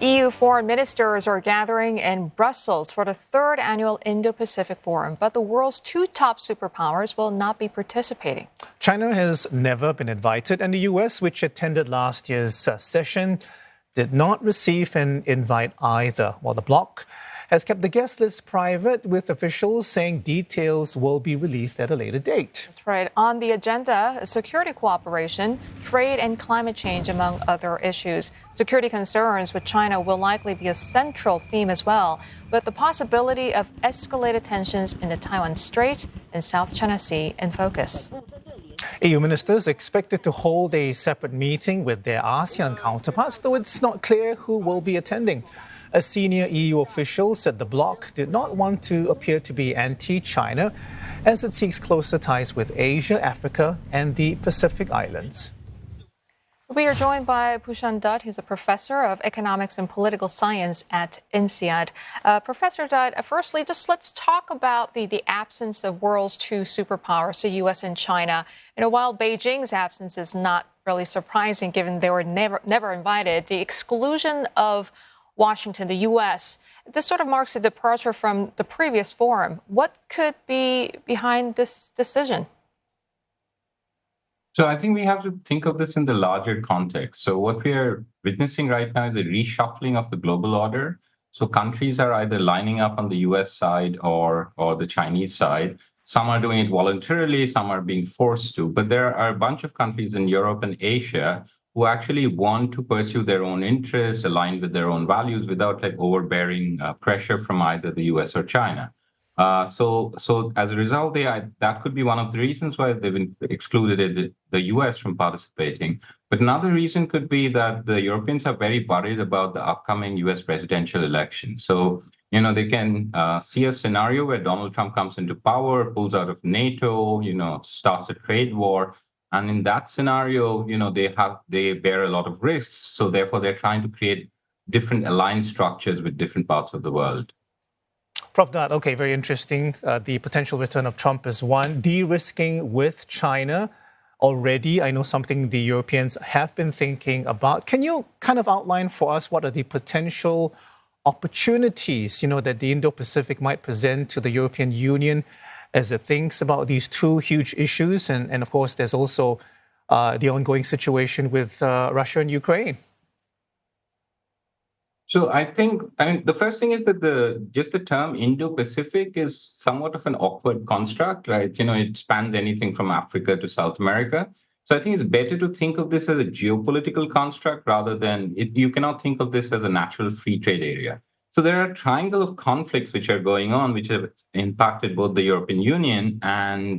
EU foreign ministers are gathering in Brussels for the third annual Indo Pacific Forum, but the world's two top superpowers will not be participating. China has never been invited, and the US, which attended last year's session, did not receive an invite either, while the bloc has kept the guest list private, with officials saying details will be released at a later date. That's right. On the agenda, security cooperation, trade and climate change, among other issues. Security concerns with China will likely be a central theme as well, with the possibility of escalated tensions in the Taiwan Strait and South China Sea in focus. EU ministers expected to hold a separate meeting with their ASEAN counterparts, though it's not clear who will be attending. A senior EU official said the bloc did not want to appear to be anti-China, as it seeks closer ties with Asia, Africa, and the Pacific Islands. We are joined by Pushan Dutt. He's a professor of economics and political science at INSEAD. Professor Dutt, firstly, just let's talk about the absence of world's two superpowers, the U.S. and China. While Beijing's absence is not really surprising, given they were never invited, the exclusion of Washington, the U.S., this sort of marks a departure from the previous forum. What could be behind this decision? So I think we have to think of this in the larger context. So what we are witnessing right now is a reshuffling of the global order. So countries are either lining up on the US side or the Chinese side. Some are doing it voluntarily, some are being forced to. But there are a bunch of countries in Europe and Asia who actually want to pursue their own interests, aligned with their own values, without overbearing pressure from either the US or China. So as a result, that could be one of the reasons why they've excluded the US from participating. But another reason could be that the Europeans are very worried about the upcoming US presidential election. So, they can see a scenario where Donald Trump comes into power, pulls out of NATO, starts a trade war. And in that scenario, they bear a lot of risks. So therefore, they're trying to create different alliance structures with different parts of the world. Prof. Dutt, okay, very interesting. The potential return of Trump is one. De-risking with China already, I know something the Europeans have been thinking about. Can you kind of outline for us what are the potential opportunities, that the Indo-Pacific might present to the European Union as it thinks about these two huge issues? And of course, there's also the ongoing situation with Russia and Ukraine. So I think the first thing is that the term Indo-Pacific is somewhat of an awkward construct, right? It spans anything from Africa to South America. So I think it's better to think of this as a geopolitical construct rather than you cannot think of this as a natural free trade area. So there are a triangle of conflicts which are going on, which have impacted both the European Union and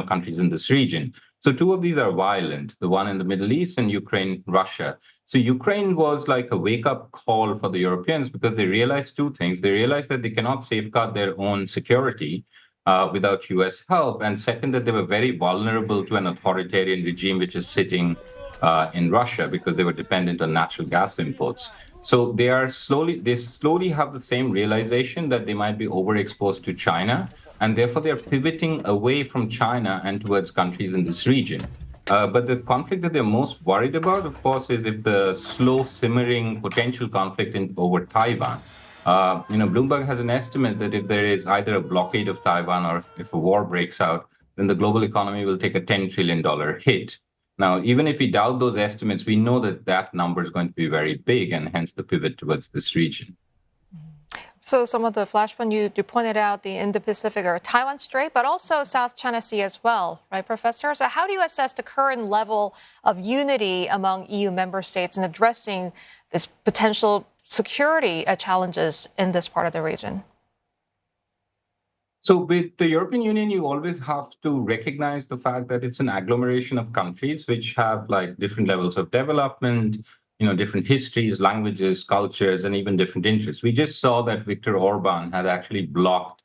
countries in this region. So two of these are violent, the one in the Middle East and Ukraine, Russia. So Ukraine was like a wake-up call for the Europeans because they realized two things. They realized that they cannot safeguard their own security without US help. And second, that they were very vulnerable to an authoritarian regime which is sitting in Russia because they were dependent on natural gas imports. So they slowly have the same realization that they might be overexposed to China, and therefore they're pivoting away from China and towards countries in this region. But the conflict that they're most worried about, of course, is if the slow simmering potential conflict over Taiwan. Bloomberg has an estimate that if there is either a blockade of Taiwan or if a war breaks out, then the global economy will take a $10 trillion hit. Now, even if we doubt those estimates, we know that number is going to be very big, and hence the pivot towards this region. So some of the flashpoint you pointed out, the Indo-Pacific or Taiwan Strait, but also South China Sea as well, right, Professor? So how do you assess the current level of unity among EU member states in addressing this potential security challenges in this part of the region? So with the European Union, you always have to recognize the fact that it's an agglomeration of countries which have different levels of development, different histories, languages, cultures, and even different interests. We just saw that Viktor Orban had actually blocked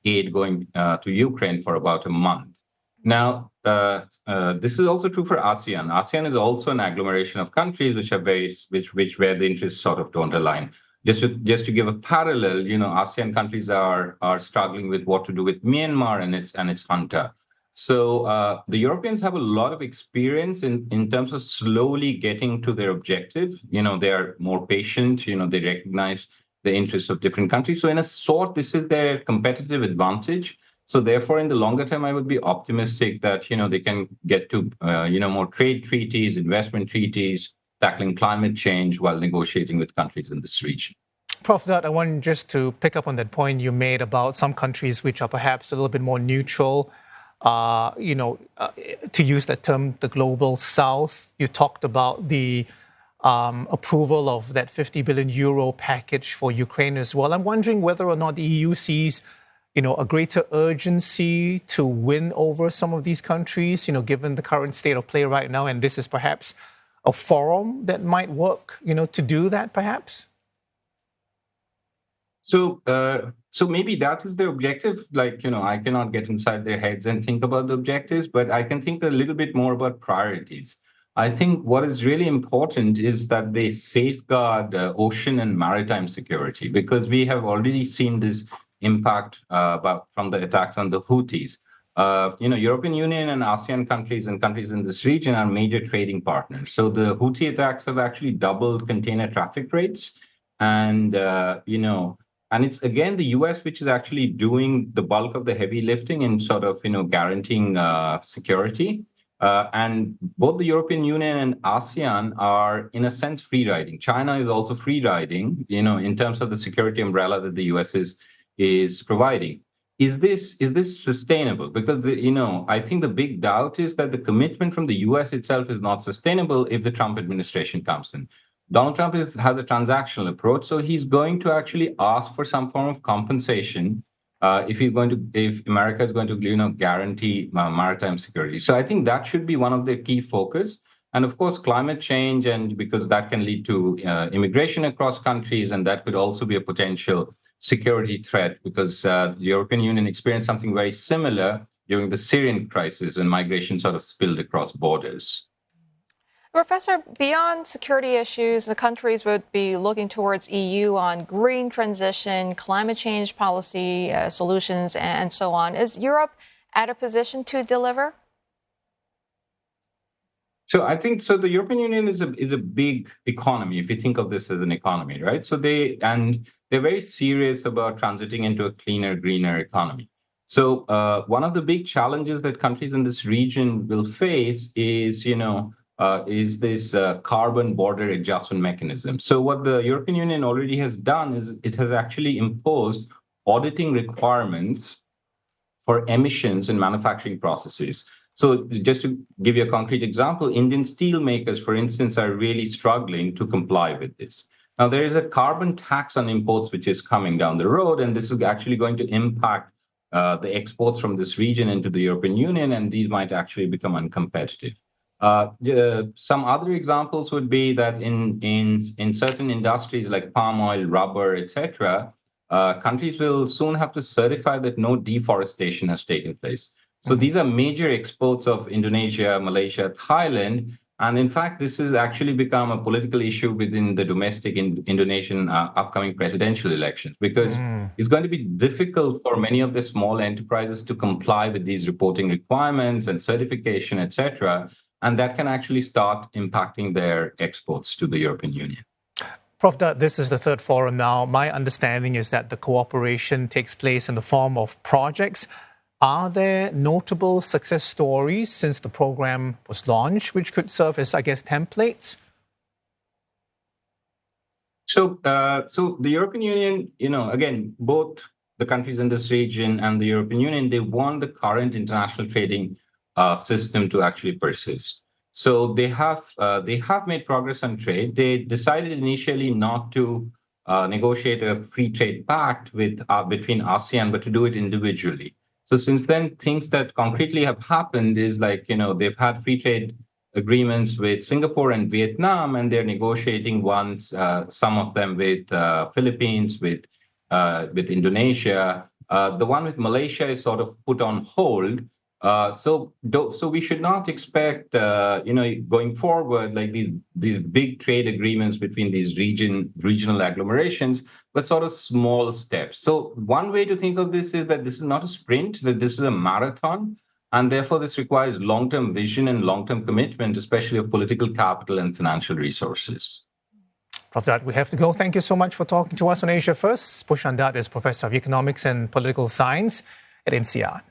aid going to Ukraine for about a month. Now, this is also true for ASEAN. ASEAN is also an agglomeration of countries which are where the interests sort of don't align. Just to give a parallel, ASEAN countries are struggling with what to do with Myanmar and its junta. So the Europeans have a lot of experience in terms of slowly getting to their objective. They are more patient. They recognize the interests of different countries. So in a sort, this is their competitive advantage. So therefore, in the longer term, I would be optimistic that, they can get to, more trade treaties, investment treaties, tackling climate change while negotiating with countries in this region. Prof. Dutt, I want just to pick up on that point you made about some countries which are perhaps a little bit more neutral. To use that term, the global south. You talked about the approval of that 50 billion euro package for Ukraine as well. I'm wondering whether or not the EU sees, a greater urgency to win over some of these countries, given the current state of play right now. And this is perhaps a forum that might work, to do that, perhaps. So maybe that is their objective. I cannot get inside their heads and think about the objectives, but I can think a little bit more about priorities. I think what is really important is that they safeguard ocean and maritime security, because we have already seen this impact from the attacks on the Houthis. European Union and ASEAN countries and countries in this region are major trading partners. So the Houthi attacks have actually doubled container traffic rates. And it's again the US which is actually doing the bulk of the heavy lifting and sort of guaranteeing security. And both the European Union and ASEAN are in a sense free riding. China is also free riding, in terms of the security umbrella that the US is providing. Is this sustainable? Because I think the big doubt is that the commitment from the US itself is not sustainable if the Trump administration comes in. Donald Trump has a transactional approach, so he's going to actually ask for some form of compensation if America is going to guarantee maritime security. So I think that should be one of their key focus, and of course climate change, and because that can lead to immigration across countries, and that could also be a potential security threat, because the European Union experienced something very similar during the Syrian crisis when migration sort of spilled across borders. Professor, beyond security issues, the countries would be looking towards EU on green transition, climate change policy solutions, and so on. Is Europe at a position to deliver? So I think the European Union is a big economy, if you think of this as an economy, right? So they're very serious about transiting into a cleaner, greener economy. So one of the big challenges that countries in this region will face is this carbon border adjustment mechanism. So what the European Union already has done is it has actually imposed auditing requirements for emissions in manufacturing processes. So just to give you a concrete example, Indian steel makers, for instance, are really struggling to comply with this. Now, there is a carbon tax on imports which is coming down the road, and this is actually going to impact the exports from this region into the European Union, and these might actually become uncompetitive. Some other examples would be that in certain industries like palm oil, rubber, etc., countries will soon have to certify that no deforestation has taken place. So these are major exports of Indonesia, Malaysia, Thailand. And in fact, this has actually become a political issue within the domestic Indonesian upcoming presidential elections, because it's going to be difficult for many of the small enterprises to comply with these reporting requirements and certification, etc. And that can actually start impacting their exports to the European Union. Prof. Dutt, this is the third forum now. My understanding is that the cooperation takes place in the form of projects. Are there notable success stories since the program was launched, which could serve as, I guess, templates? So the European Union, again, both the countries in this region and the European Union, they want the current international trading system to actually persist. So they have made progress on trade. They decided initially not to negotiate a free trade pact between ASEAN, but to do it individually. So since then, things that concretely have happened is they've had free trade agreements with Singapore and Vietnam, and they're negotiating some of them with Philippines, with Indonesia. The one with Malaysia is sort of put on hold. So we should not expect, going forward, like these big trade agreements between these regional agglomerations, but sort of small steps. So one way to think of this is that this is not a sprint, that this is a marathon. And therefore, this requires long-term vision and long-term commitment, especially of political capital and financial resources. Prof. Dutt, we have to go. Thank you so much for talking to us on Asia First. Pushan Dutt is Professor of Economics and Political Science at INSEAD.